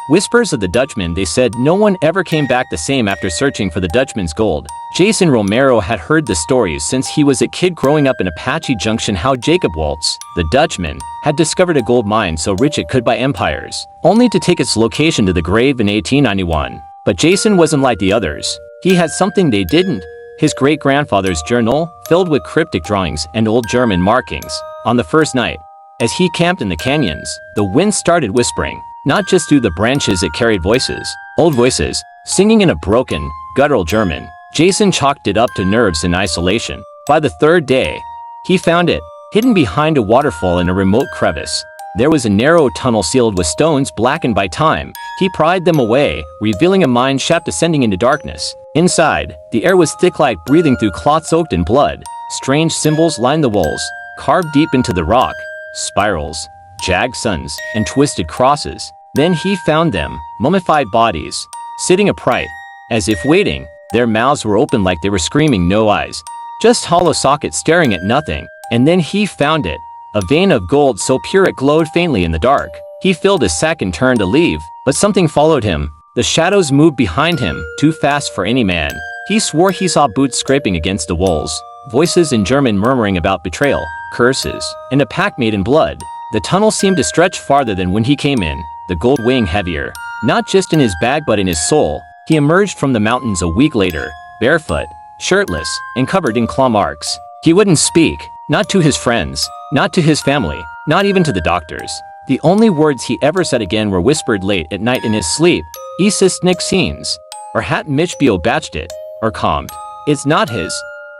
Whispers of the Dutchman. They said no one ever came back the same after searching for the Dutchman's gold. Jason Romero had heard the stories since he was a kid growing up in Apache Junction, how Jacob Waltz, the Dutchman, had discovered a gold mine so rich it could buy empires, only to take its location to the grave in 1891. But Jason wasn't like the others. He had something they didn't: his great-grandfather's journal, filled with cryptic drawings and old German markings. On the first night, as he camped in the canyons, the wind started whispering. Not just through the branches, it carried voices. Old voices, singing in a broken, guttural German. Jason chalked it up to nerves and isolation. By the third day, he found it, hidden behind a waterfall in a remote crevice. There was a narrow tunnel sealed with stones blackened by time. He pried them away, revealing a mine shaft descending into darkness. Inside, the air was thick like breathing through cloth soaked in blood. Strange symbols lined the walls, carved deep into the rock. Spirals, jagged suns, and twisted crosses. Then he found them, mummified bodies, sitting upright, as if waiting. Their mouths were open like they were screaming, no eyes, just hollow sockets staring at nothing. And then he found it, a vein of gold so pure it glowed faintly in the dark. He filled his sack and turned to leave, but something followed him. The shadows moved behind him, too fast for any man. He swore he saw boots scraping against the walls, voices in German murmuring about betrayal, curses, and a pact made in blood. The tunnel seemed to stretch farther than when he came in, the gold weighing heavier, not just in his bag but in his soul. He emerged from the mountains a week later, barefoot, shirtless, and covered in claw marks. He wouldn't speak, not to his friends, not to his family, not even to the doctors. The only words he ever said again were whispered late at night in his sleep. "Ist nix scenes," or "Hat mich beobachtet," or calmed. "It's not his.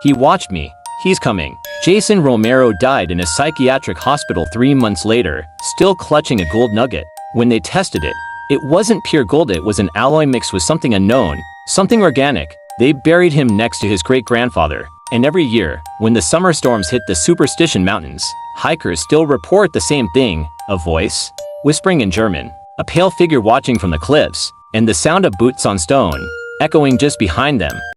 He watched me. He's coming." Jason Romero died in a psychiatric hospital 3 months later, still clutching a gold nugget. When they tested it, it wasn't pure gold, it was an alloy mixed with something unknown, something organic. They buried him next to his great-grandfather. And every year, when the summer storms hit the Superstition Mountains, hikers still report the same thing: a voice, whispering in German, a pale figure watching from the cliffs, and the sound of boots on stone, echoing just behind them.